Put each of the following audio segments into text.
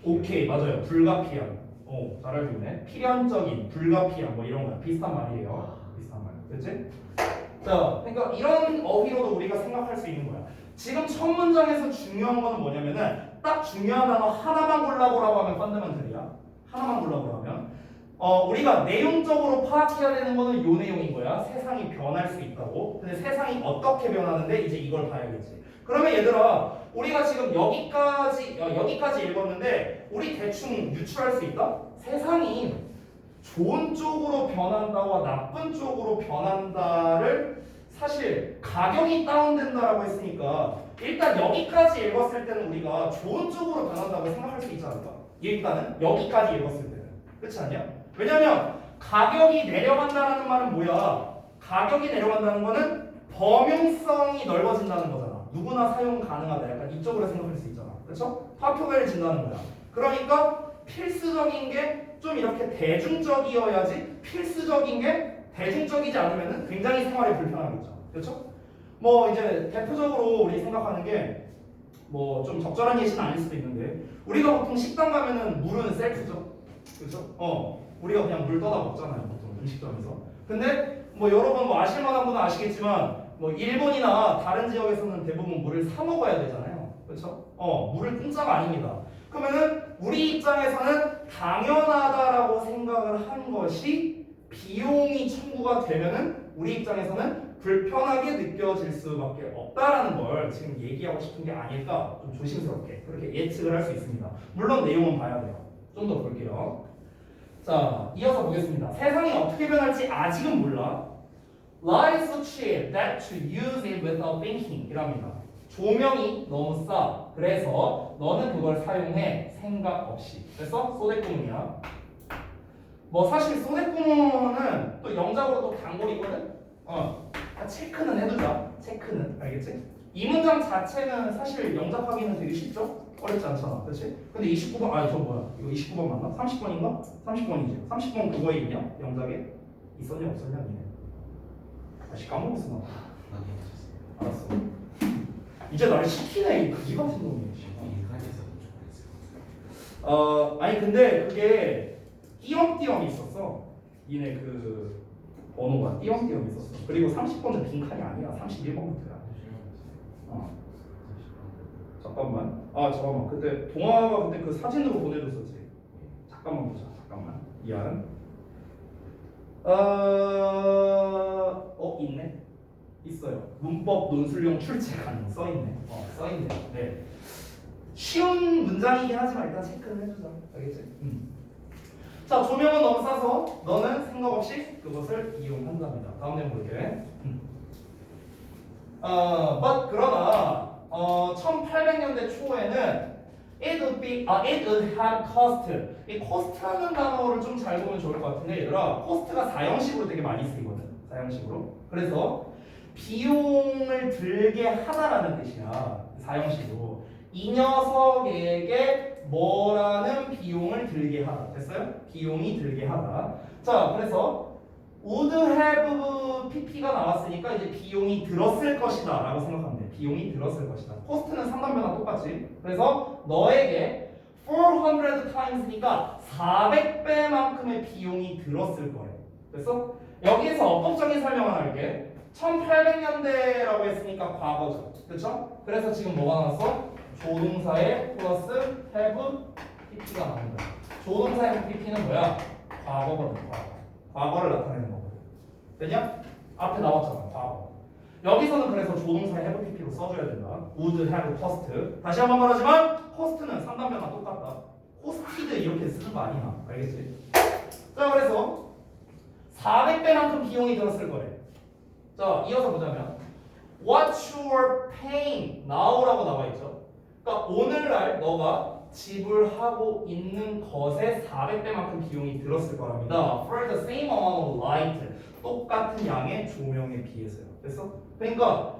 오케이, 맞아요. 불가피한. 잘 알고 있네. 필연적인, 불가피한 뭐 이런 거야. 비슷한 말이에요. 비슷한 말. 그렇지? 자, 그러니까 이런 어휘로도 우리가 생각할 수 있는 거야. 지금 첫 문장에서 중요한 거는 뭐냐면은 딱 중요한 단어 하나만 골라보라고 하면 펀더멘털이야. 하나만 골라보라고 하면 우리가 내용적으로 파악해야 되는 거는 요 내용인 거야. 세상이 변할 수 있다고. 근데 세상이 어떻게 변하는데 이제 이걸 봐야겠지. 그러면 얘들아, 우리가 지금 여기까지 읽었는데 우리 대충 유추할 수 있다? 세상이 좋은 쪽으로 변한다와 나쁜 쪽으로 변한다를 사실 가격이 다운된다라고 했으니까 일단 여기까지 읽었을 때는 우리가 좋은 쪽으로 변한다고 생각할 수 있지 않을까? 일단은 여기까지 읽었을 때는. 그렇지 않냐? 왜냐면 가격이 내려간다는 말은 뭐야? 가격이 내려간다는 거는 범용성이 넓어진다는 거잖아. 누구나 사용 가능하다. 약간 이쪽으로 생각할 수 있잖아. 그렇죠? 파표해진다는 거야. 그러니까 필수적인 게 좀 이렇게 대중적이어야지 필수적인 게 대중적이지 않으면 굉장히 생활에 불편하겠죠. 그렇죠? 뭐 이제 대표적으로 우리 생각하는 게 뭐 좀 적절한 예시는 아닐 수도 있는데 우리가 보통 식당 가면은 물은 셀프죠. 그렇죠? 우리가 그냥 물 떠다 먹잖아요. 보통 음식점에서. 근데 뭐 여러분 뭐 아실 만한 분은 아시겠지만 뭐 일본이나 다른 지역에서는 대부분 물을 사 먹어야 되잖아요. 그렇죠? 물을 공짜가 아닙니다. 그러면은 우리 입장에서는 당연하다라고 생각을 한 것이 비용이 청구가 되면은 우리 입장에서는 불편하게 느껴질 수밖에 없다라는 걸 지금 얘기하고 싶은 게 아닐까 좀 조심스럽게 그렇게 예측을 할 수 있습니다. 물론 내용은 봐야 돼요. 좀 더 볼게요. 자, 이어서 보겠습니다. 세상이 어떻게 변할지 아직은 몰라. Light is so cheap that to use it without thinking 이랍니다. 조명이 너무 싸. 그래서 너는 그걸 사용해 생각 없이. 그래서 소데꾸문이야. 뭐 사실 소데꾸문은 또 영작으로 또 단골이거든. 체크는 해두자. 체크는 알겠지? 이 문장 자체는 사실 영작하기는 되게 쉽죠? 어렵지 않잖아. 그렇지? 근데 29번 저 뭐야? 이거 29번 맞나? 30번인가? 30번이지. 30번 그거에 있냐? 영작에? 있었냐 없었냐 니네? 다시 까먹었어 나. 알았어. 이제 날 시키네 이 그지 같은 놈이. 아니 근데 그게 띄엄띄엄 있었어. 니네 그 번호가 띄엄띄엄 있었어. 그리고 30번은 빈칸이 아니야. 31번부터야. 잠깐만. 잠깐만. 그때 동아가 그때 그 사진으로 보내줬었지. 잠깐만 보자. 잠깐만. 미안. 있네. 있어요. 문법 논술용 출제 가능 써있네. 써있네. 네. 쉬운 문장이긴 하지만 일단 체크는 해주자. 알겠지? 자, 조명은 너무 싸서 너는 생각 없이 그것을 이용한답니다. 다음 내용 볼게. but 그러나 1800년대 초에는 it would have cost. 이 cost라는 단어를 좀 잘 보면 좋을 것 같은데 얘들아, cost가 사형식으로 되게 많이 쓰이거든. 사형식으로. 그래서 비용을 들게 하다라는 뜻이야. 사형식으로. 이 녀석에게 뭐라는 비용을 들게 하다. 됐어요? 비용이 들게 하다. 자, 그래서 would have pp가 나왔으니까 이제 비용이 들었을 것이다 라고 생각하면 돼. 비용이 들었을 것이다. 코스트는 상단변화 똑같지. 그래서 너에게 400 times니까 400배만큼의 비용이 들었을 거예요. 그래서 여기에서 어법적인 설명을 할게. 1800년대라고 했으니까 과거죠. 그렇죠? 그래서 지금 뭐가 나왔어? 조동사에 플러스 have pp가 나온 거야. 조동사의 pp는 뭐야? 과거거든. 과거를 나타내는 거거든. 되냐? 앞에 나왔잖아. 과거. 여기서는 그래서 조동사에 have pp로 써줘야 된다. would have cost. 다시 한번 말하지만 cost는 상단변화 똑같다. costed 이렇게 쓰는 거 아니야. 알겠지? 자, 그래서 400배만큼 비용이 들었을 거래. 자, 이어서 보자면 What's your pain now라고 나와 있죠. 그러니까 오늘날 너가 지불하고 있는 것에 400배만큼 비용이 들었을 거랍니다. For the same amount of light. 똑같은 양의 조명에 비해서요. 됐어? 그러니까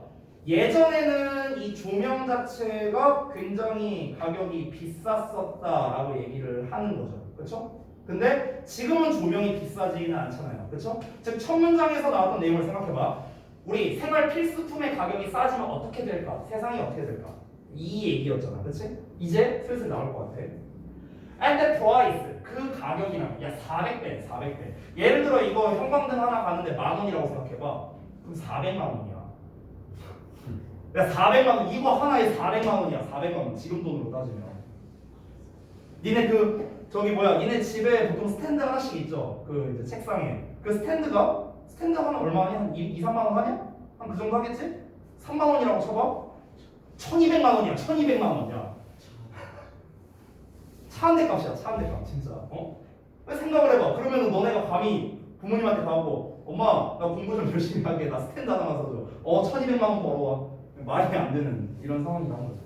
예전에는 이 조명 자체가 굉장히 가격이 비쌌었다라고 얘기를 하는 거죠. 그렇죠? 근데 지금은 조명이 비싸지는 않잖아요. 그렇죠? 즉 첫 문장에서 나왔던 내용을 생각해봐. 우리 생활 필수품의 가격이 싸지면 어떻게 될까? 세상이 어떻게 될까? 이 얘기였잖아. 그렇지? 이제 슬슬 나올 것 같아. at the price 그 가격이랑 야 400배 400배 예를 들어 이거 형광등 하나 가는데 10,000원이라고 생각해봐 그럼 400만 원이야 야 400만 원 이거 하나에 400만 원이야 400만 원 지금 돈으로 따지면 니네 그 저기 뭐야 니네 집에 보통 스탠드 하나씩 있죠 그 이제 책상에 그 스탠드 하나 얼마 하냐? 한 2, 3만 원 하냐? 한 그 정도 하겠지? 3만 원이라고 쳐봐 1200만 원이야 1200만 원이야 차 한 대 값이야 차 한 대 값 진짜 왜 생각을 해봐 그러면은 너네가 감히 부모님한테 가고 엄마 나 공부 좀 열심히 할게 나 스탠드 하나만 사줘 1200만 원 벌어와 말이 안 되는 이런 상황이 나온 거죠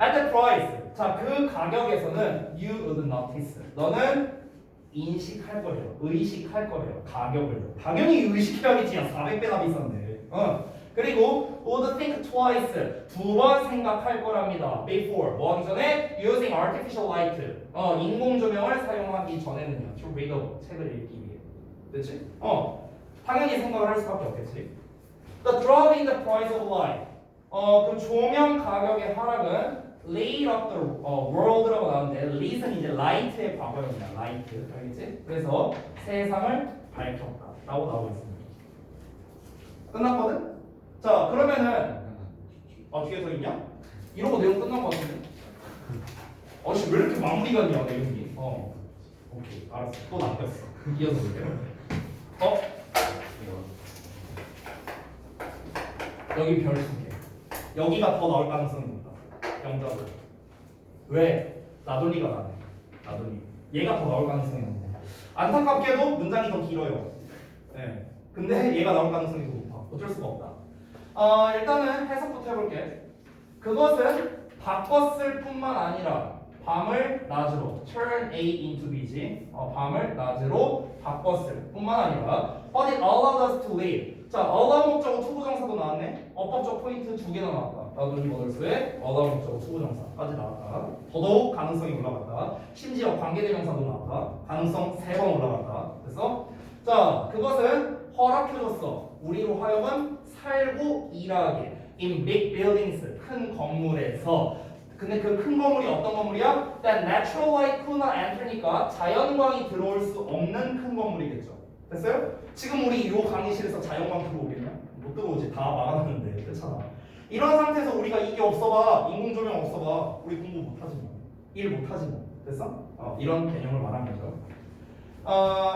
at the price 자 그 가격에서는 you would notice 너는 인식할 거래요 의식할 거래요 가격을 당연히 의식해야겠지 400배나 비싼데 그리고 would think twice 두 번 생각할 거랍니다 before 뭐 하기 전에 using artificial light 인공 조명을 사용하기 전에는요 to read a 책을 읽기 위해 그렇지? 당연히 생각을 할 수밖에 없겠지 the drop in the price of light 그 조명 가격의 하락은 lit up the world라고 나오는데 lit은 이제 light의 과거입니다 light 알겠지? 그래서 세상을 밝혔다 라고 나오고 있습니다 끝났거든? 자 그러면은 뒤에 서 있냐? 이러고 내용 끝난 거 같은데? 씨 왜 이렇게 마무리가 냐 내용이 오케이 알았어 또 낚였어 이어서 볼게요 여기 별 2개 여기가 더 나올 가능성이 높다 영작으로 왜? 나돌리가 나네 나돌리 얘가 더 나올 가능성이 높네 안타깝게도 문장이 더 길어요 네. 근데 얘가 나올 가능성이 더 높아 어쩔 수가 없다 일단은 해석부터 해볼게 그것은 바꿨을 뿐만 아니라 밤을 낮으로 turn A into B지 밤을 낮으로 바꿨을 뿐만 아니라 But it allowed us to live 자 allow 목적어 투부정사도 나왔네 어법적 포인트 2개나 나왔다 나돌리 모델스에 allow 목적어 투부정사까지 나왔다 더더욱 가능성이 올라갔다 심지어 관계대명사도 나왔다 가능성 3번 올라갔다 그래서 자 그것은 허락해줬어 우리로 하여금 살고 일하게 in big buildings 큰 건물에서 근데 그 큰 건물이 어떤 건물이야? That natural light could not enter니까 자연광이 들어올 수 없는 큰 건물이겠죠 됐어요? 지금 우리 이 강의실에서 자연광 들어오겠냐? 못 들어오지 다 막아놨는데 그렇잖아 이런 상태에서 우리가 이게 없어봐 인공조명 없어봐 우리 공부 못하지 뭐일 못하지 뭐 됐어? 이런 개념을 말한 거죠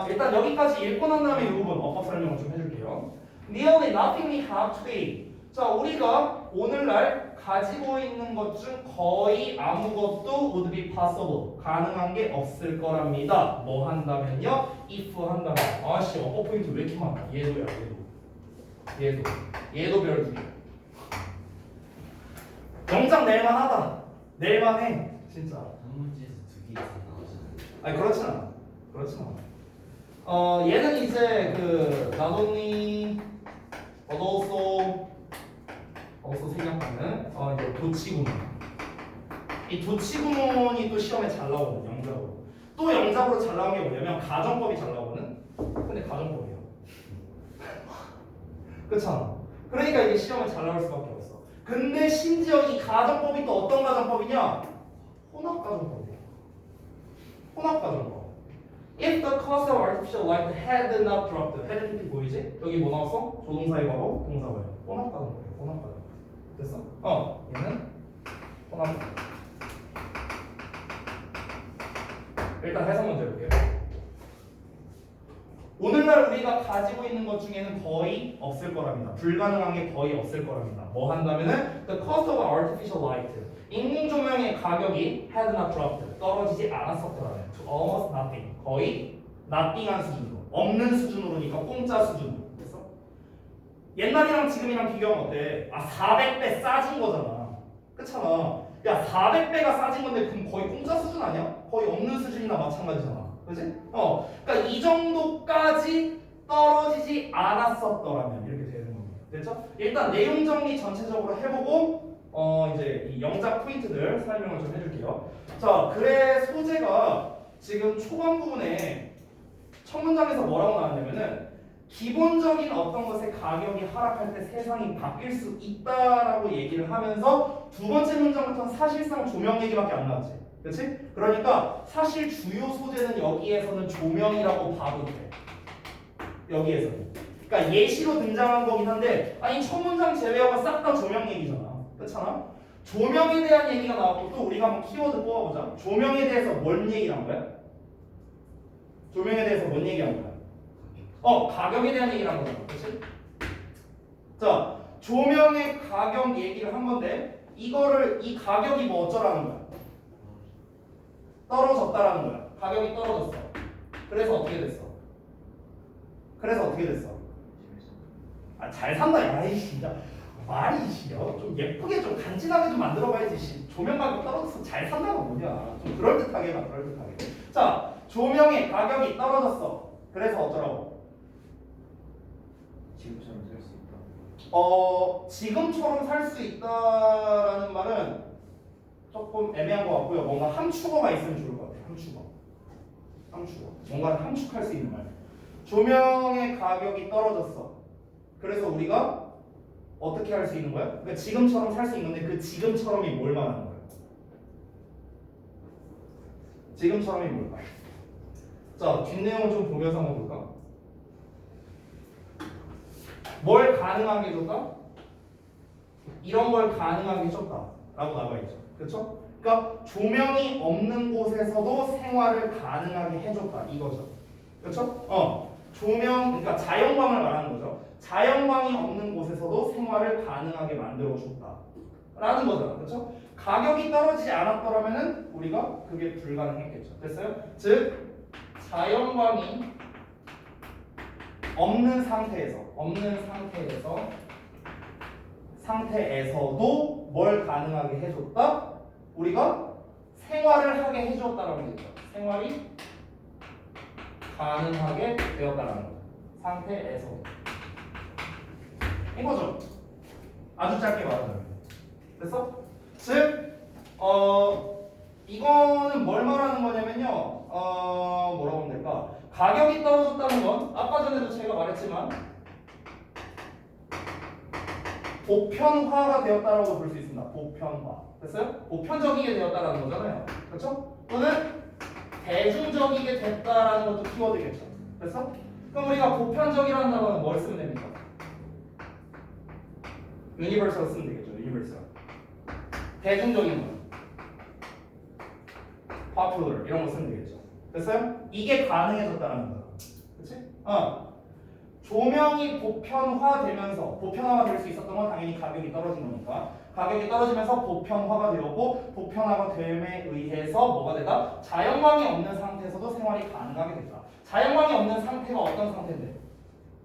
일단 여기까지 읽고 난 다음에 이 부분 어법 설명을 좀 해줄게요 Nearly nothing we have today 자 우리가 오늘날 가지고 있는 것 중 거의 아무것도 would be possible 가능한 게 없을 거랍니다 뭐 한다면요? if 한다면 아씨 어법 포인트 왜 이렇게 많아 얘도야 얘도 별 2개 영장 낼만하다 낼만해 진짜 문제에서 2개 이상 나오잖아요. 아니 그렇진 않아 얘는 이제 그 not only but also 생략하는 이제 도치구문 이 도치구문이 또 시험에 잘 나오거든 영작으로 또 영작으로 잘 나온 게 뭐냐면 가정법이 잘 나오거든 근데 가정법이야 그렇잖아 그러니까 이게 시험에 잘 나올 수밖에 없어 근데 심지어 이 가정법이 또 어떤 가정법이냐 혼합가정법이야 혼합가정법 If the cost of artificial light had not dropped had 보이지? 여기 뭐 나왔어? 조동사의 과거, 동사고요 혼합가정법이야 혼합가정법 됐어? 얘는 혼합 일단 해석 먼저 해볼게요 오늘날 우리가 가지고 있는 것 중에는 거의 없을 거랍니다 불가능한 게 거의 없을 거랍니다 뭐 한다면은 the cost of artificial light 인공조명의 가격이 had not dropped 떨어지지 않았었더라면 to almost nothing 거의 nothing한 수준으로 없는 수준으로니까 공짜 수준으로 옛날이랑 지금이랑 비교하면 어때? 400배 싸진 거잖아. 그렇잖아. 야 400배가 싸진 건데 그럼 거의 공짜 수준 아니야? 거의 없는 수준이나 마찬가지잖아. 그지? 그러니까 이 정도까지 떨어지지 않았었더라면 이렇게 되는 겁니다. 됐죠? 일단 내용 정리 전체적으로 해보고 이제 이 영작 포인트들 설명을 좀 해줄게요. 자, 글의 소재가 지금 초반 부분에 첫 문장에서 뭐라고 나왔냐면은 기본적인 어떤 것의 가격이 하락할 때 세상이 바뀔 수 있다라고 얘기를 하면서 두 번째 문장부터는 사실상 조명 얘기밖에 안 나왔지. 그렇지? 그러니까 사실 주요 소재는 여기에서는 조명이라고 봐도 돼. 여기에서는. 그러니까 예시로 등장한 거긴 한데 아니 첫 문장 제외하고 싹 다 조명 얘기잖아. 그렇잖아? 조명에 대한 얘기가 나왔고 또 우리가 한번 키워드 뽑아보자. 조명에 대해서 뭔 얘기를 한 거야? 조명에 대해서 뭔 얘기한 거야? 가격에 대한 얘기를 한 거잖아. 그렇지? 자, 조명의 가격 얘기를 한 건데 이거를 이 가격이 뭐 어쩌라는 거야? 떨어졌다라는 거야. 가격이 떨어졌어. 그래서 어떻게 됐어? 잘 산다. 야이 진짜 말이 싫어. 좀 예쁘게 좀 간지나게 좀 만들어봐야지. 조명 가격 떨어져서 잘 산다가 뭐냐. 좀 그럴듯하게 가. 그럴듯하게. 자, 조명의 가격이 떨어졌어. 그래서 어쩌라고? 지금처럼 살 수 있다. 지금처럼 살 수 있다라는 말은 조금 애매한 것 같고요. 뭔가 함축어가 있으면 좋을 것 같아요. 함축어. 뭔가 함축할 수 있는 말. 조명의 가격이 떨어졌어. 그래서 우리가 어떻게 할 수 있는 거야? 그러니까 지금처럼 살 수 있는데 그 지금처럼이 뭘 말하는 거야? 지금처럼이 뭘까? 자, 뒷내용을 좀 보면서 한번 볼까? 뭘 가능하게 줬다? 이런 걸 가능하게 줬다 라고 나와 있죠. 그렇죠? 그러니까 조명이 없는 곳에서도 생활을 가능하게 해줬다 이거죠. 그렇죠? 그러니까 자연광을 말하는 거죠. 자연광이 없는 곳에서도 생활을 가능하게 만들어줬다 라는 거잖아. 그렇죠? 가격이 떨어지지 않았더라면은 우리가 그게 불가능했겠죠. 됐어요? 즉 자연광이 없는 상태에서도 뭘 가능하게 해줬다? 우리가 생활을 하게 해줬다라고 했죠. 생활이 가능하게 되었다라는 거죠. 상태에서. 이거죠. 아주 짧게 말하자면. 됐어? 즉, 이거는 뭘 말하는 거냐면요. 뭐라고 하면 될까? 가격이 떨어졌다는 건 아까 전에도 제가 말했지만 보편화가 되었다라고 볼 수 있습니다. 보편화. 됐어요? 보편적이게 되었다라는 거잖아요. 그렇죠? 또는 대중적이게 됐다라는 것도 키워드겠죠. 됐어? 그럼 우리가 보편적이라는 단어는 뭘 쓰면 됩니까? 유니버설 쓰면 되겠죠. 유니버설. 대중적인 거. popular 이런 거 쓰면 되겠죠. 됐어요? 이게 가능해졌다는 거야. 그렇지? 조명이 보편화가 될 수 있었던 건 당연히 가격이 떨어진 거니까. 가격이 떨어지면서 보편화가 되었고 보편화가 됨에 의해서 뭐가 되다? 자연광이 없는 상태에서도 생활이 가능하게 됐다. 자연광이 없는 상태가 어떤 상태인데?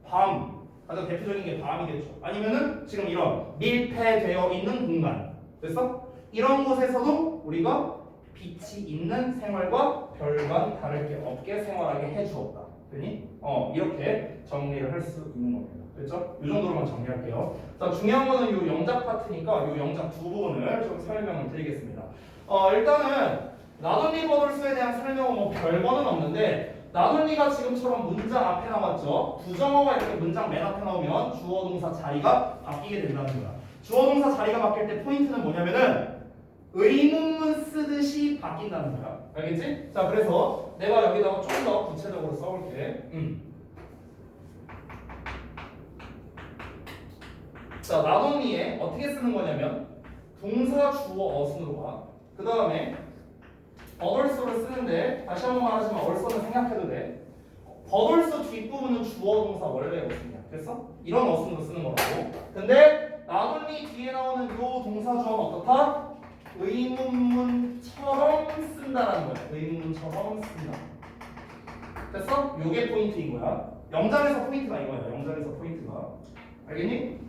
밤. 가장 대표적인 게 밤이겠죠. 아니면은 지금 이런 밀폐되어 있는 공간. 됐어? 이런 곳에서도 우리가 빛이 있는 생활과 별반 다를 게 없게 생활하게 해주었다. 되니? 이렇게 정리를 할 수 있는 겁니다. 됐죠? 이 정도로만 정리할게요. 자, 중요한 거는 이 영작 파트니까 이 영작 두 부분을 좀 설명을 드리겠습니다. 일단은 나돈니 버돌스에 대한 설명은 뭐 별거는 없는데 나돈니가 지금처럼 문장 앞에 나왔죠. 부정어가 이렇게 문장 맨 앞에 나오면 주어 동사 자리가 바뀌게 된다는 거야. 주어 동사 자리가 바뀔 때 포인트는 뭐냐면은 의문문 쓰듯이 바뀐다는 거야. 알겠지? 자, 그래서 내가 여기다가 좀 더 구체적으로 써볼게. 자, 나돈니에 어떻게 쓰는 거냐면 동사 주어 어순으로가 그 다음에 버돌서를 쓰는데 다시 한번 말하지만 얼서는 생략해도 돼. 버돌서 뒷부분은 주어 동사 원래 어순이야. 됐어? 이런 어순으로 쓰는 거라고. 근데 나돈니 뒤에 나오는 요 동사 주어는 어떻다? 의문문처럼 쓴다라는 거야. 의문문처럼 쓴다. 됐어? 요게 포인트인 거야. 영장에서 포인트가 이거야. 영장에서 포인트가. 알겠니?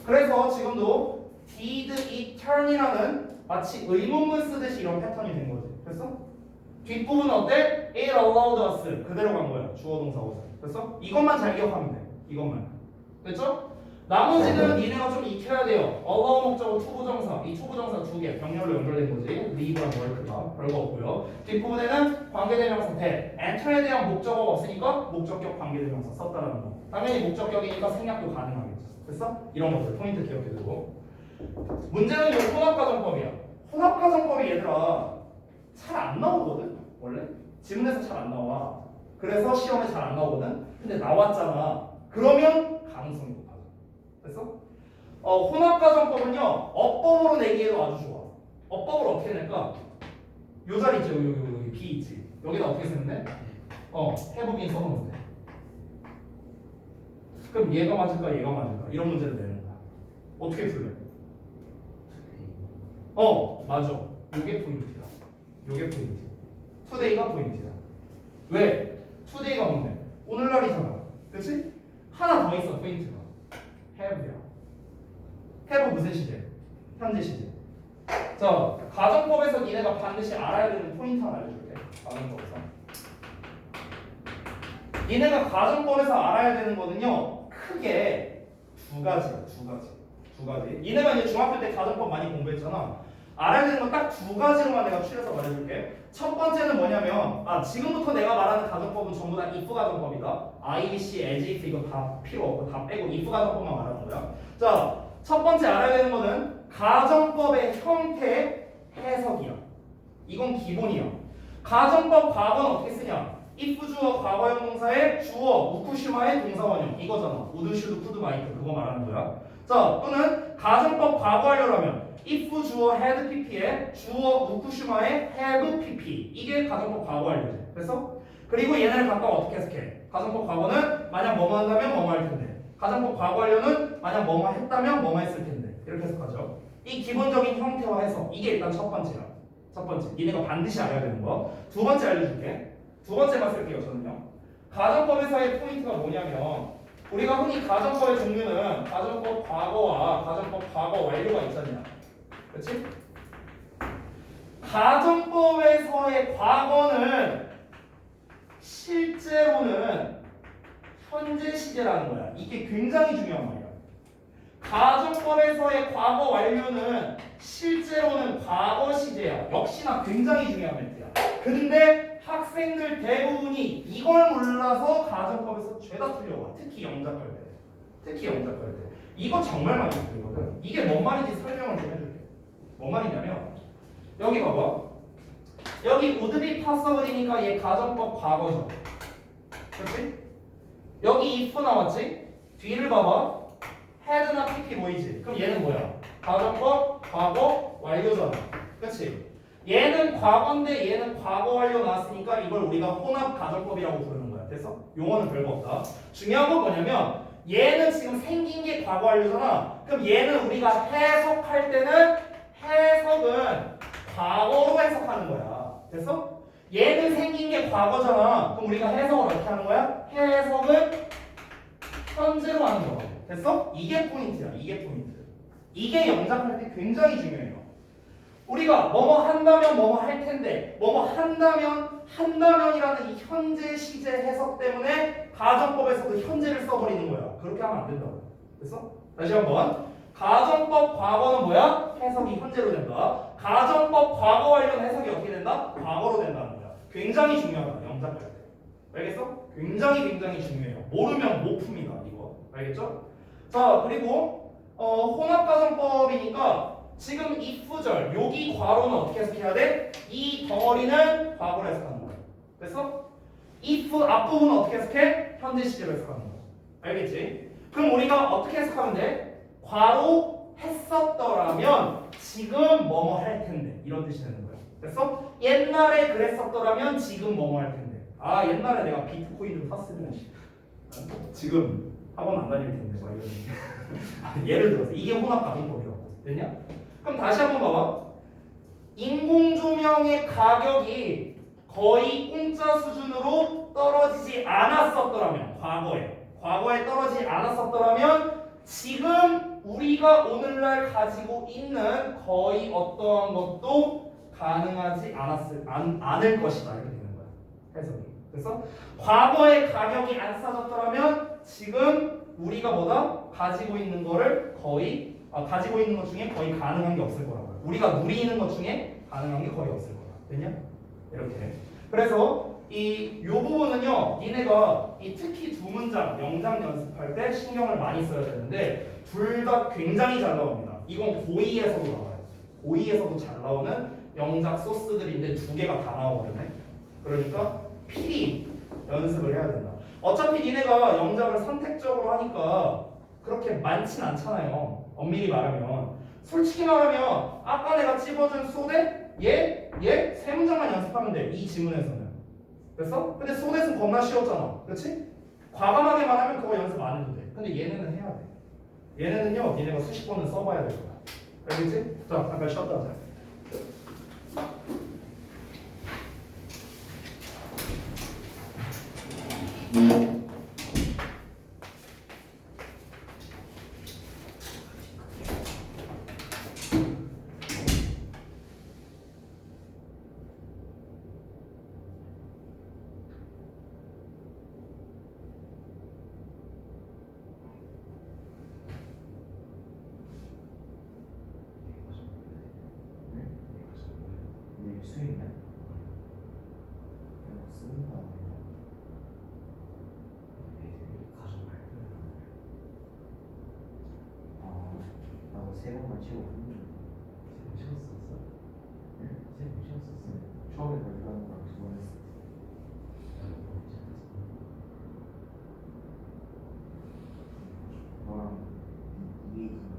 그래서 지금도 did it turn이라는 마치 의문문 쓰듯이 이런 패턴이 된 거지. 됐어? 뒷부분은 어때? It allowed us. 그대로 간 거야. 주어 동사 오사. 됐어? 이것만 잘 기억하면 돼. 이것만. 됐죠? 나머지는 니네가 좀 익혀야 돼요. allow 목적어 투부정사. 이 투부정사 두 개. 병렬로 연결된 거지. leave랑 work가. 별거 없고요. 뒷부분에는 관계대명사 that. enter에 대한 목적어가 없으니까 목적격 관계대명사 썼다라는 거. 당연히 목적격이니까 생략도 가능하겠죠. 됐어? 이런 것들 포인트 기억해두고. 문제는 이 혼합가정법이야. 혼합가정법이 얘들아 잘 안 나오거든 원래 지문에서 잘 안 나와. 그래서 시험에 잘 안 나오거든. 근데 나왔잖아. 그러면 가능성이 높아. 됐어? 혼합가정법은요 어법으로 내기에도 아주 좋아. 어법으로 어떻게 낼까? 요 자리 있지, 여기 B 있지. 여기다 어떻게 쓰면 돼? have been 써놓으면 돼. 그럼 얘가 맞을까, 얘가 맞을까? 이런 문제를 내는 거야. 어떻게 풀래? 맞아. 요게 포인트야. 요게 포인트. 투데이가 포인트야. 왜? 투데이가 뭔데? 오늘날이잖아. 그치? 하나 더 있어, 포인트가. have야. have 무슨 시제? 현재 시제. 자, 가정법에서 니네가 반드시 알아야 되는 포인트 하나 알려줄게. 가정법에서. 니네가 가정법에서 알아야 되는 거는요, 크게 두 가지야, 두 가지. 니네가 이제 중학교 때 가정법 많이 공부했잖아. 알아야 되는 건 딱 두 가지로만 내가 추려서 말해줄게. 첫 번째는 뭐냐면, 지금부터 내가 말하는 가정법은 전부 다 if 가정법이다. I, C, as, if 이거 다 필요 없고 다 빼고 if 가정법만 말하는 거야. 자, 첫 번째 알아야 되는 거는 가정법의 형태의 해석이야. 이건 기본이야. 가정법 과거는 어떻게 쓰냐? if 주어 과거형 동사의 주어 우쿠시마의 동사원형 이거잖아. would, should, could, might 그거 말하는 거야. 자, 또는 가정법 과거 하려면 if 주어 had pp에 주어 우쿠시마의 have pp 이게 가정법 과거 하려지. 그래서 그리고 얘네를 각각 어떻게 해석해? 가정법 과거는 만약 뭐뭐 한다면 뭐뭐 할 텐데. 가정법 과거 하려는 만약 뭐뭐 했다면 뭐뭐 했을 텐데. 이렇게 해석하죠. 이 기본적인 형태와 해석 이게 일단 첫 번째야. 첫 번째. 니네가 반드시 알아야 되는 거. 두 번째 알려줄게. 두 번째만 쓸게요. 저는요. 가정법에서의 포인트가 뭐냐면 우리가 흔히 가정법의 종류는 가정법 과거와 가정법 과거 완료가 있잖냐. 그렇지? 가정법에서의 과거는 실제로는 현재 시제라는 거야. 이게 굉장히 중요한 말이야. 가정법에서의 과거 완료는 실제로는 과거 시제야. 역시나 굉장히 중요한 멘트야. 근데 학생들 대부분이 이걸 몰라서 가정법에서 죄다 틀려와. 특히 영작할 때. 이거 정말 많이 틀리거든. 이게 뭔 말인지 설명을 좀 해줄게. 뭔 말이냐면 여기 봐봐. 여기 would be possible이니까 얘 가정법 과거죠. 그렇지? 여기 if 나왔지? 뒤를 봐봐. had나 pp 보이지? 그럼 얘는 뭐야? 가정법 과거 완료잖아. 그렇지? 얘는 과거인데 얘는 과거 완료 나왔으니까 이걸 우리가 혼합 가정법이라고 부르는 거야. 됐어? 용어는 별거 없다. 중요한 건 뭐냐면 얘는 지금 생긴 게 과거 완료잖아. 그럼 얘는 우리가 해석할 때는 해석은 과거로 해석하는 거야. 됐어? 얘는 생긴 게 과거잖아. 그럼 우리가 해석을 어떻게 하는 거야? 해석은 현재로 하는 거야. 됐어? 이게 포인트야. 이게 포인트. 이게 영작할 때 굉장히 중요해요. 우리가 뭐뭐 한다면 뭐뭐 할 텐데 뭐뭐 한다면이라는 이 현재 시제 해석 때문에 가정법에서도 현재를 써버리는 거야. 그렇게 하면 안 된다고. 됐어? 다시 한번. 가정법 과거는 뭐야? 해석이 현재로 된다. 가정법 과거 완료는 해석이 어떻게 된다? 과거로 된다는 거야. 굉장히 중요하다. 영작할 때. 알겠어? 굉장히 중요해요. 모르면 못 풉니다. 이거. 알겠죠? 자, 그리고 혼합가정법이니까 지금 if절 여기 괄호는 어떻게 해석해야 돼? 이 덩어리는 과거로 해석하는 거야. 됐어? if 앞부분은 어떻게 해석해? 현재 시제로 해석하는 거야. 알겠지? 그럼 우리가 어떻게 해석하면 돼? 괄호 했었더라면 지금 뭐뭐 할 텐데 이런 뜻이 되는 거야. 됐어? 옛날에 그랬었더라면 지금 뭐뭐 할 텐데. 옛날에 내가 비트코인 좀 샀으면 지금 학원 안 다닐 텐데 막 이런 예를 들어서 이게 혼합가정법이라고. 됐냐? 그럼 다시 한번 봐봐. 인공조명의 가격이 거의 공짜 수준으로 떨어지지 않았었더라면 과거에 떨어지지 않았었더라면 지금 우리가 오늘날 가지고 있는 거의 어떠한 것도 가능하지 않을 것이다 이렇게 되는 거야. 해석이. 그래서 과거에 가격이 안 싸졌더라면 지금 우리가 가지고 있는 거를 거의 가지고 있는 것 중에 거의 가능한 게 없을 거라고요. 우리가 누리는 것 중에 가능한 게 거의 없을 거야. 됐냐? 이렇게. 그래서 요 부분은요, 니네가 특히 두 문장 영작 연습할 때 신경을 많이 써야 되는데 둘 다 굉장히 잘 나옵니다. 이건 고2에서도 나와요. 고2에서도 잘 나오는 영작 소스들인데 두 개가 다 나오거든요. 그러니까 필히 연습을 해야 된다. 어차피 니네가 영작을 선택적으로 하니까 그렇게 많진 않잖아요. 엄밀히 말하면. 솔직히 말하면 아까 내가 찝어준 소대 얘 세 문장만 연습하면 돼. 이 지문에서는. 됐어? 근데 소댓은 겁나 쉬웠잖아. 그렇지? 과감하게만 하면 그거 연습 안 해도 돼. 근데 얘네는 해야 돼. 얘네는요, 니네가 수십 번은 써봐야 될 거야. 알겠지? 자, 잠깐 쉬었다 하자. 네, 수익이네. 쓰는 거 아, 나도 세 번만 치고 했는데. 처음에 발표하는 거랑 두 번 했어. 너랑 이게 있는 거.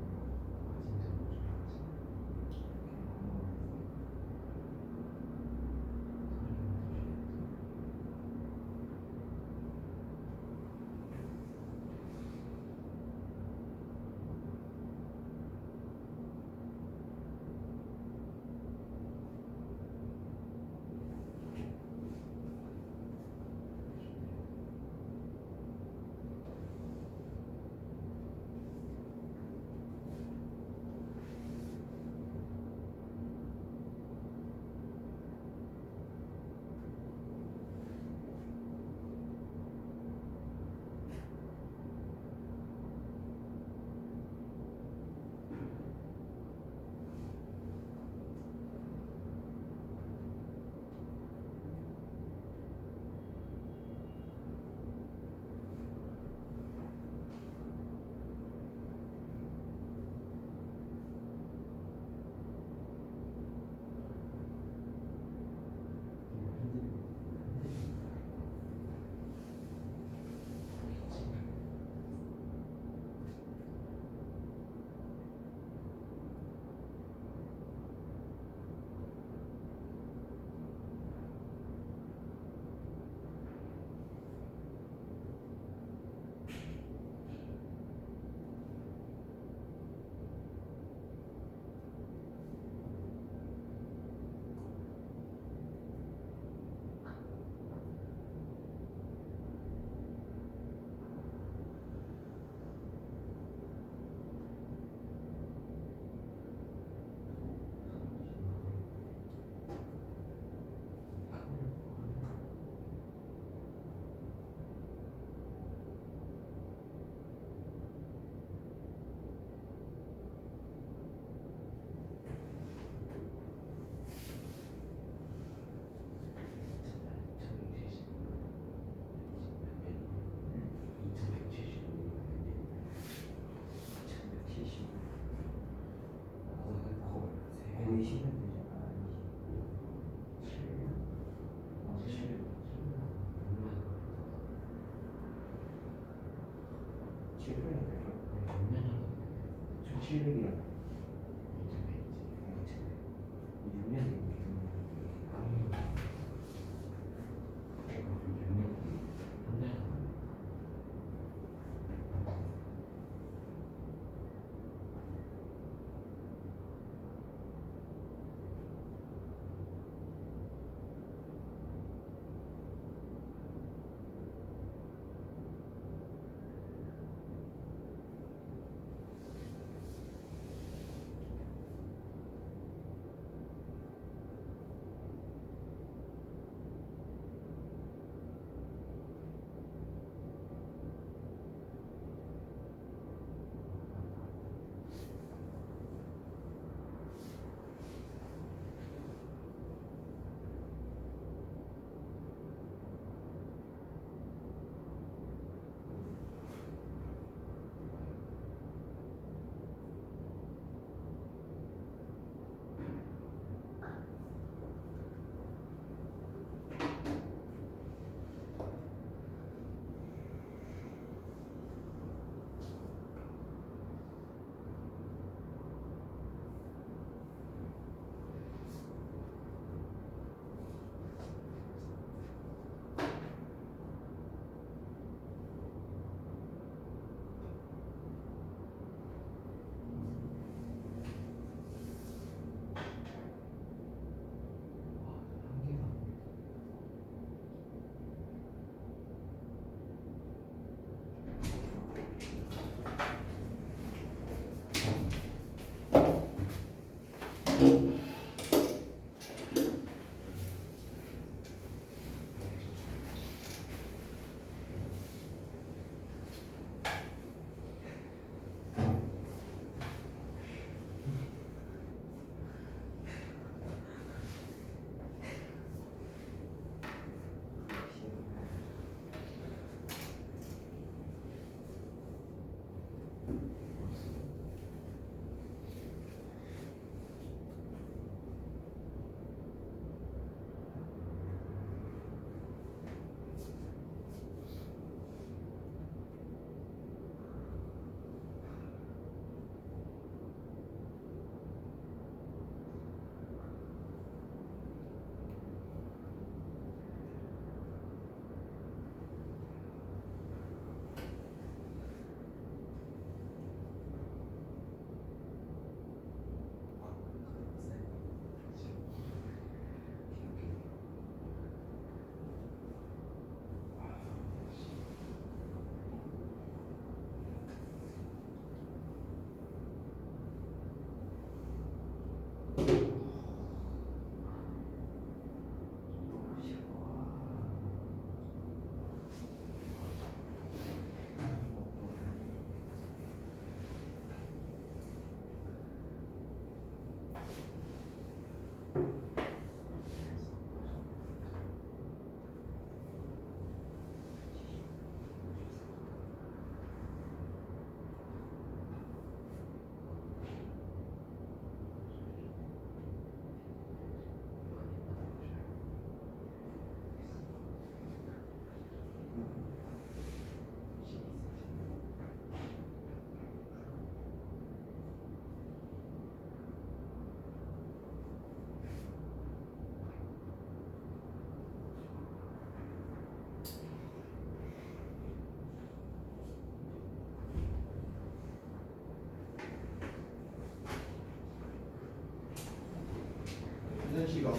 거의 10년 되잖아. 700이야. 6년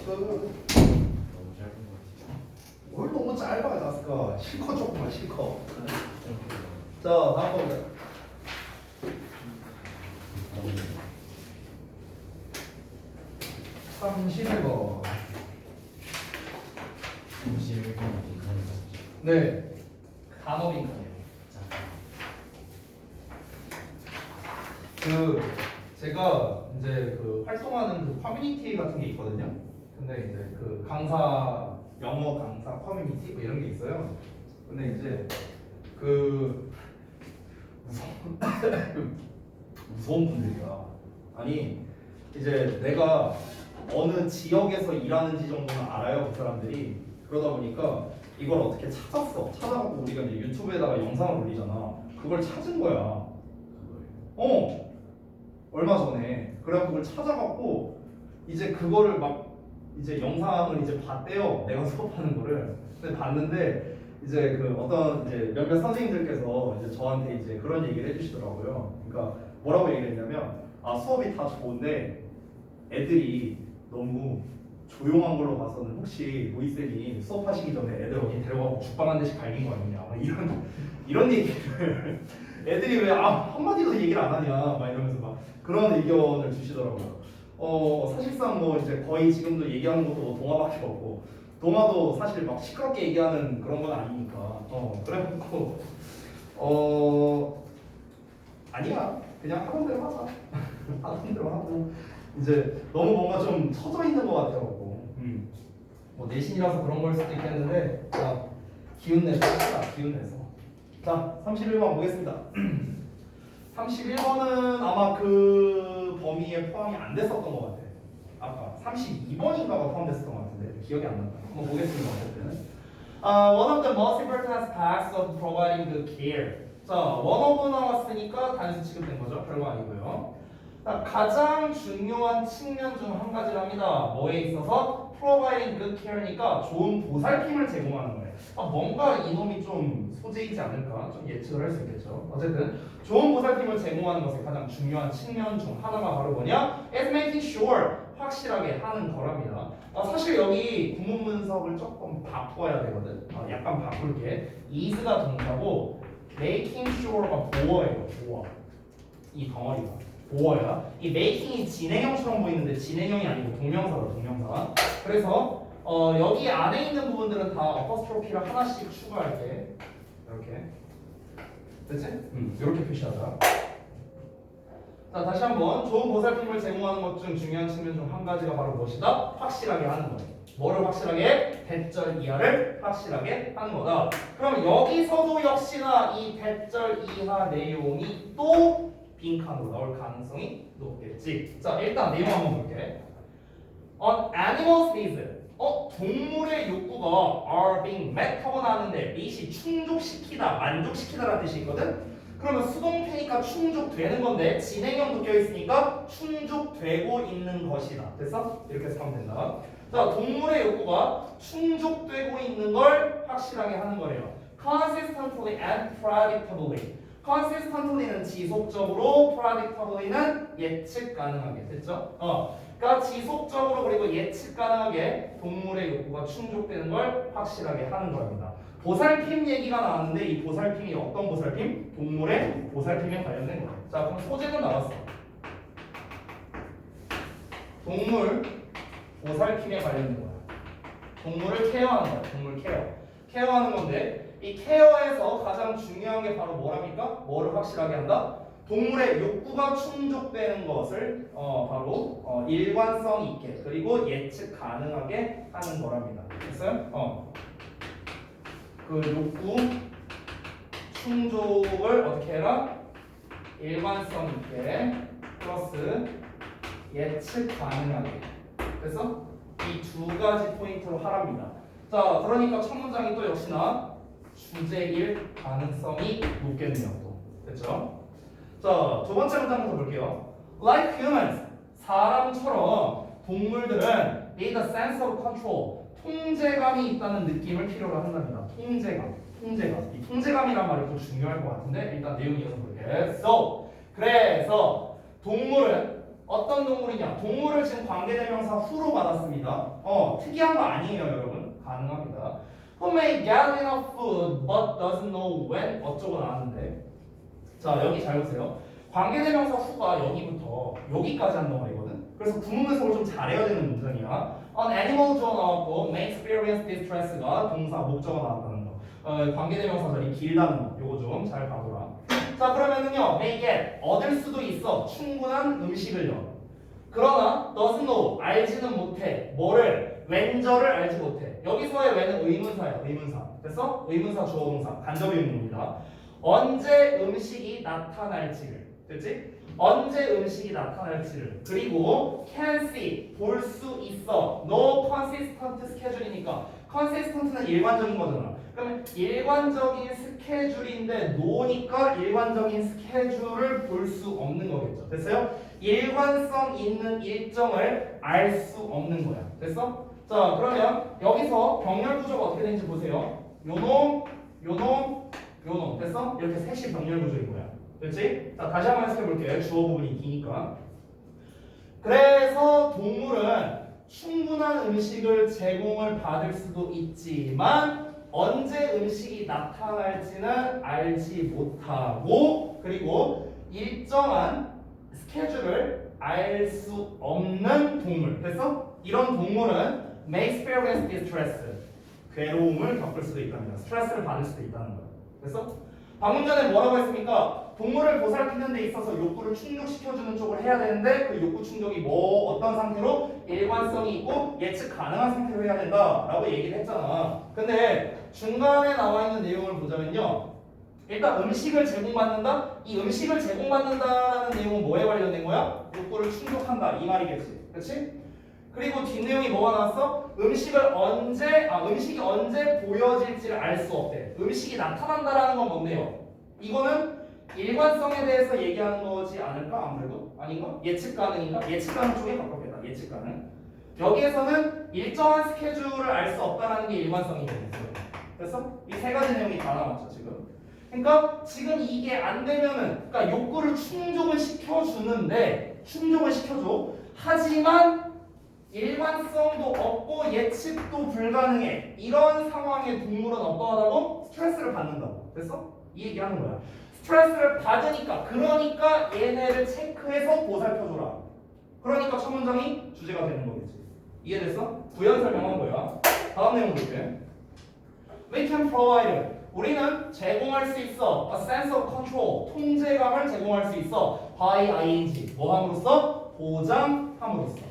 너무 짧은 것 같아요. 뭘 너무 짧아 자스가. 실컷 조금만 실컷. 자 다음 거 보자. 31번. 31번 빈칸이 네. 단어 빈칸이에요. 그 제가 이제 그 활동하는 그 커뮤니티 같은 게 있거든요. 근데 이제 그 강사 영어 강사 커뮤니티 뭐 이런 게 있어요. 근데 이제 그 무서운 분들이야. 아니 이제 내가 어느 지역에서 일하는지 정도는 알아요, 그 사람들이. 그러다 보니까 이걸 어떻게 찾았어. 찾아갖고 우리가 이제 유튜브에다가 영상을 올리잖아. 그걸 찾은 거야. 그걸 얼마 전에. 그래갖고 그걸 찾아갖고 이제 그거를 막 이제 영상을 이제 봤대요. 내가 수업하는 거를. 근데 봤는데 이제 그 어떤 이제 몇몇 선생님들께서 이제 저한테 이제 그런 얘기를 해주시더라고요. 그러니까 뭐라고 얘기를 했냐면 아 수업이 다 좋은데 애들이 너무 조용한 걸로 봐서는 혹시 로이 쌤이 수업하시기 전에 애들 어디 데려가고 죽방 한 대씩 갈긴 거 아니냐 막 이런 얘기를 애들이 왜 한마디도 얘기를 안 하냐 막 이러면서 막 그런 의견을 주시더라고요. 사실상 뭐 이제 거의 지금도 얘기하는 것도 뭐 동화밖에 없고 동화도 사실 막 시끄럽게 얘기하는 그런 건 아니니까 그래갖고 아니야 그냥 하던 대로 하자. 하던 대로 하고 이제 너무 뭔가 좀 처져 있는 것 같아갖고 뭐 내신이라서 그런 걸 수도 있겠는데 자 기운 내서 합시다. 기운 내서 자 31번 보겠습니다. 31번은 아마 그 범위에 포함이 안 됐었던 것 같아. 아까 32번인가가 포함됐었던 것 같은데 기억이 안 난다. 한번 보겠습니다. 어쨌든 one of the most important aspects of providing good care. 자, one of 나왔으니까 단수 취급된 거죠. 별거 아니고요. 자, 가장 중요한 측면 중 한 가지랍니다. 뭐에 있어서? providing good care니까 좋은 보살핌을 제공하는 거예요. 뭔가 이놈이 좀 소재이지 않을까? 좀 예측을 할 수 있겠죠. 어쨌든 좋은 보살핌을 제공하는 것의 가장 중요한 측면 중 하나가 바로 뭐냐? is making sure 확실하게 하는 거랍니다. 사실 여기 구문 분석을 조금 바꿔야 되거든. 약간 바꿀게. is가 동사고 making sure가 보어예요. 보어. 이 덩어리가 보어야. 이 making이 진행형처럼 보이는데 진행형이 아니고 동명사다. 동명사. 그래서 여기 안에 있는 부분들은 다 어퍼스트로피를 하나씩 추가할게. 이렇게. 됐지? 이렇게 표시하자. 자, 다시 한번 좋은 보살핌을 제공하는 것 중 중요한 측면 중 한 가지가 바로 무엇이다? 확실하게 하는 거예요. 뭐를 확실하게? 대절 이하를 확실하게 하는 거다. 그럼 여기서도 역시나 이 대절 이하 내용이 또 빈칸으로 나올 가능성이 높겠지. 자, 일단 내용 한번 볼게. On animals' needs. 동물의 욕구가 are being met 하고 나왔는데 meet이 충족시키다, 만족시키다라는 뜻이 있거든. 그러면 수동태니까 충족되는 건데 진행형도 껴있으니까 충족되고 있는 것이다. 됐어? 이렇게 해서 하면 된다. 자, 동물의 욕구가 충족되고 있는 걸 확실하게 하는 거래요. Consistently and predictably. Consistently는 지속적으로, predictably는 예측 가능하게. 됐죠? 그러니까 지속적으로 그리고 예측 가능하게 동물의 욕구가 충족되는 걸 확실하게 하는 겁니다. 보살핌 얘기가 나왔는데 이 보살핌이 어떤 보살핌? 동물의 보살핌에 관련된 거예요. 자, 그럼 소재는 나왔어. 동물 보살핌에 관련된 거야. 동물을 케어하는 거야. 동물 케어. 케어하는 건데 이 케어에서 가장 중요한 게 바로 뭐랍니까? 뭐를 확실하게 한다? 동물의 욕구가 충족되는 것을 바로 일관성 있게 그리고 예측 가능하게 하는 거랍니다. 됐어요? 그 욕구 충족을 어떻게 해라? 일관성 있게 플러스 예측 가능하게. 그래서 이 두 가지 포인트로 하랍니다. 자, 그러니까 첫 문장이 또 역시나 주제일 가능성이 높겠네요. 또 됐죠? 자, 두 번째 문장부터 볼게요. Like humans, 사람처럼 동물들은 need a sense of control, 통제감이 있다는 느낌을 필요로 한답니다. 통제감. 이 통제감이란 말이 더 중요할 것 같은데 일단 내용 이어서 볼게. 그래서 동물은 어떤 동물이냐? 동물을 지금 관계대명사 who로 받았습니다. 특이한 거 아니에요, 여러분. 가능합니다. Who may get enough food but doesn't know when 어쩌고 나왔는데 자 여기 잘 보세요. 관계대명사 who가 여기부터 여기까지 한 덩어리거든. 그래서 구문 해석을 좀 잘해야 되는 문장이야. An animal 주어 나왔고 may experience distress가 동사 목적어 나왔다는 거. 관계대명사들이 길다는 거. 요거 좀 잘 봐둬라. 자 그러면은요 may get 얻을 수도 있어 충분한 음식을요. 그러나 doesn't know 알지는 못해. 뭐를? 웬저를 알지 못해. 여기서의 when은 의문사야. 의문사. 됐어? 의문사 주어 동사 간접 의문입니다. 언제 음식이 나타날지를. 됐지? 언제 음식이 나타날지를. 그리고 can see 볼 수 있어. no consistent schedule이니까 consistent는 일관적인 거잖아. 그러면 일관적인 스케줄인데 no니까 일관적인 스케줄을 볼 수 없는 거겠죠. 됐어요? 일관성 있는 일정을 알 수 없는 거야. 됐어? 자 그러면 여기서 병렬 구조가 어떻게 되는지 보세요. 요놈, 요놈, 요놈. 됐어? 이렇게 셋이 병렬 구조인 거야. 됐지? 자 다시 한번 해석해 볼게요. 주어 부분이 기니까. 그래서 동물은 충분한 음식을 제공을 받을 수도 있지만 언제 음식이 나타날지는 알지 못하고 그리고 일정한 스케줄을 알 수 없는 동물. 됐어? 이런 동물은 may experience distress. 괴로움을 겪을 수도 있답니다. 스트레스를 받을 수도 있다는 거야. 됐어? 방금 전에 뭐라고 했습니까? 동물을 보살피는 데 있어서 욕구를 충족시켜주는 쪽을 해야 되는데 그 욕구 충족이 뭐 어떤 상태로 일관성이 있고 예측 가능한 상태로 해야 된다라고 얘기를 했잖아. 근데 중간에 나와 있는 내용을 보자면요. 일단 음식을 제공받는다? 이 음식을 제공받는다라는 내용은 뭐에 관련된 거야? 욕구를 충족한다 이 말이겠지. 그렇지? 그리고 뒷내용이 뭐가 나왔어? 음식이 언제 보여질지를 알 수 없대. 음식이 나타난다라는 건 뭔데요? 이거는 일관성에 대해서 얘기하는 거지 않을까? 아무래도? 아닌가? 예측 가능인가? 예측 가능 쪽에 가깝겠다. 예측 가능. 여기에서는 일정한 스케줄을 알 수 없다라는 게 일관성이 되겠어요. 됐어? 이 세 가지 내용이 다 나왔죠 지금. 그러니까 지금 이게 안 되면은 그러니까 욕구를 충족을 시켜주는데 충족을 시켜줘. 하지만 일관성도 없고 예측도 불가능해. 이런 상황의 동물은 어떠하다고? 스트레스를 받는다고. 됐어? 이 얘기하는 거야. 스트레스를 받으니까 그러니까 얘네를 체크해서 보살펴줘라. 그러니까 첫 문장이 주제가 되는 거겠지. 이해됐어? 부연 설명한 거야. 다음 내용 볼게. We can provide. 우리는 제공할 수 있어. A sense of control. 통제감을 제공할 수 있어. by ing. 뭐 함으로써? 보장함으로써.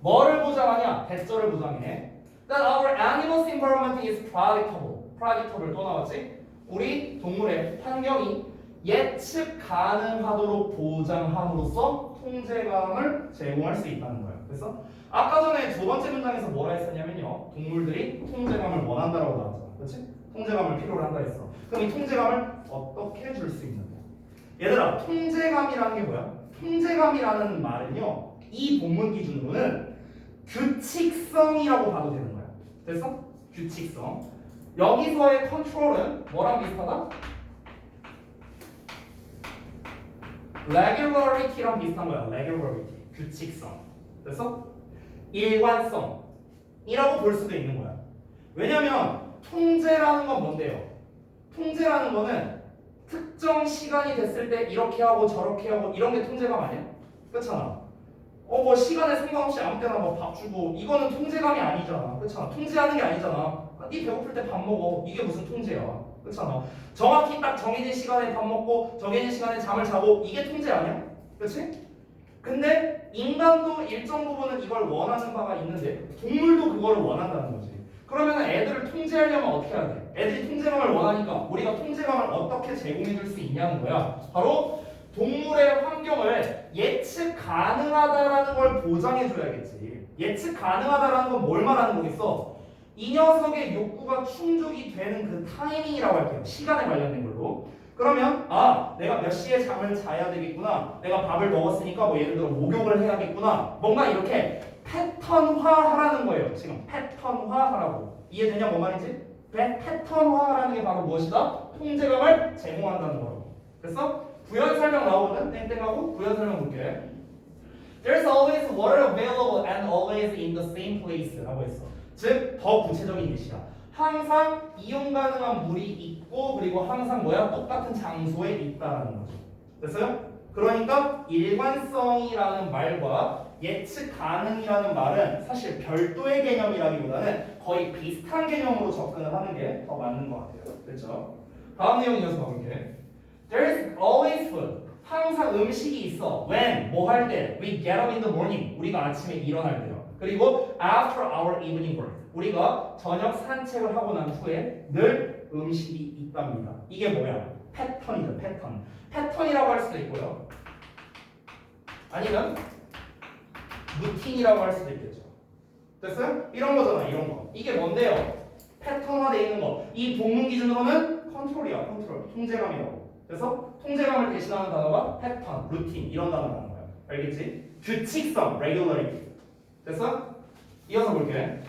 뭐를 보장하냐? 대절을 보장해. That our animal's environment is predictable. predictable 또 나왔지? 우리 동물의 환경이 예측 가능하도록 보장함으로써 통제감을 제공할 수 있다는 거예요. 그래서 아까 전에 두 번째 문장에서 뭐라 했었냐면요. 동물들이 통제감을 원한다라고 나왔잖아. 그렇지? 통제감을 필요로 한다 했어. 그럼 이 통제감을 어떻게 줄 수 있는데? 얘들아, 통제감이라는 게 뭐야? 통제감이라는 말은요. 이 본문 기준으로는 규칙성이라고 봐도 되는 거야. 됐어? 규칙성. 여기서의 컨트롤은 뭐랑 비슷하다? regularity랑 비슷한 거야. regularity. 규칙성. 됐어? 일관성이라고 볼 수도 있는 거야. 왜냐면 통제라는 건 뭔데요? 통제라는 거는 특정 시간이 됐을 때 이렇게 하고 저렇게 하고 이런 게 통제감 아니야? 그렇잖아. 뭐 시간에 상관없이 아무 때나 뭐 밥 주고 이거는 통제감이 아니잖아. 그렇잖아. 통제하는 게 아니잖아. 네 배고플 때 밥 먹어. 이게 무슨 통제야? 그렇잖아. 정확히 딱 정해진 시간에 밥 먹고 정해진 시간에 잠을 자고 이게 통제 아니야? 그렇지? 근데 인간도 일정 부분은 이걸 원하는 바가 있는데 동물도 그걸 원한다는 거지. 그러면 애들을 통제하려면 어떻게 해야 돼? 애들이 통제감을 원하니까 우리가 통제감을 어떻게 제공해 줄 수 있냐는 거야. 바로 동물의 환경을 예측 가능하다라는 걸 보장해 줘야겠지. 예측 가능하다라는 건 뭘 말하는 거겠어? 이 녀석의 욕구가 충족이 되는 그 타이밍이라고 할게요. 시간에 관련된 걸로. 그러면 내가 몇 시에 잠을 자야 되겠구나. 내가 밥을 먹었으니까 뭐 예를 들어 목욕을 해야겠구나. 뭔가 이렇게 패턴화하라는 거예요. 지금 패턴화하라고. 이해되냐 뭔 말인지? 패턴화라는 게 바로 무엇이다? 통제감을 제공한다는 거라고. 됐어? 부연 설명 나오거든? 땡땡하고 부연 설명 볼게. There's always water available and always in the same place 라고 했어. 즉, 더 구체적인 예시야. 항상 이용 가능한 물이 있고 그리고 항상 뭐야? 똑같은 장소에 있다라는 거죠. 됐어요? 그러니까 일관성이라는 말과 예측 가능이라는 말은 사실 별도의 개념이라기보다는 거의 비슷한 개념으로 접근을 하는 게 더 맞는 것 같아요. 그렇죠? 다음 내용 이어서 봐볼게. There's always food. 항상 음식이 있어. When? 뭐 할 때? We get up in the morning. 우리가 아침에 일어날 때요. 그리고 after our evening work. 우리가 저녁 산책을 하고 난 후에 늘 음식이 있답니다. 이게 뭐야? 패턴이죠. 패턴. 패턴이라고 할 수도 있고요. 아니면 루틴이라고 할 수도 있겠죠. 됐어요? 이런 거잖아. 이런 거. 이게 뭔데요? 패턴화되어 있는 거. 이 본문 기준으로는 컨트롤이야. 컨트롤. 통제감이라고. 그래서 통제감을 대신하는 단어가 패턴, 루틴 이런 단어라는 거야. 알겠지? 규칙성, regularity. 됐어? 이어서 볼게.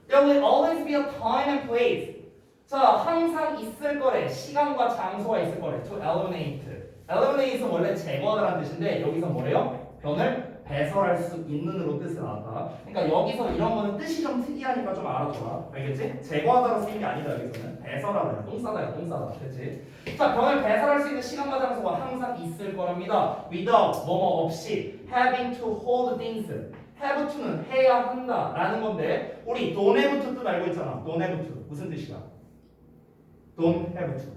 There will always be a time and place. 자, 항상 있을 거래. 시간과 장소가 있을 거래. To eliminate. eliminate은 원래 제거하다라는 뜻인데 여기서 뭐래요? 변을 배설할 수 있는으로 뜻을 나왔다. 그러니까 여기서 이런 거는 뜻이 좀 특이하니까 좀 알아둬라. 알겠지? 제거하다로 쓰인 게 아니다. 여기서는 배설하다. 똥 싸다야. 똥 싸다. 그렇지? 자, 변을 배설할 수 있는 시간과 장소가 항상 있을 거랍니다. without 뭐뭐 없이 having to hold things. have to는 해야 한다 라는 건데 우리 don't have to 뜻 알고 있잖아. don't have to 무슨 뜻이야? don't have to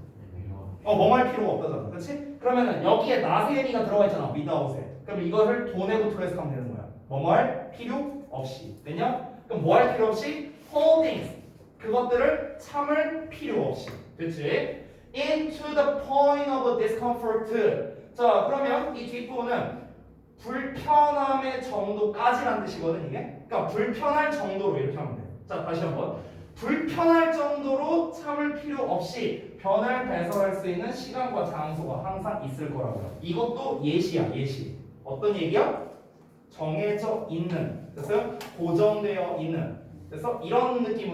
뭐 할 필요가 없다잖아. 그렇지? 그러면은 여기에 not의 의미가 들어가 있잖아. without에. 그럼 이거를 don't have to로 해석하면 되는 거야. 뭐 할 필요 없이. 됐냐? 그럼 뭐 할 필요 없이? hold things. 그것들을 참을 필요 없이. 그렇지? into the point of discomfort. 자, 그러면 이 뒷부분은 불편함의 정도까지란 뜻이거든 이게. 그러니까 불편할 정도로 이렇게 하면 돼. 자, 다시 한번. 불편할 정도로 참을 필요 없이 변을 배설할 수 있는 시간과 장소가 항상 있을 거라고요. 이것도 예시야, 예시. 어떤 얘기야? 정해져 있는. 그래서 고정되어 있는. 그래서 이런 느낌으로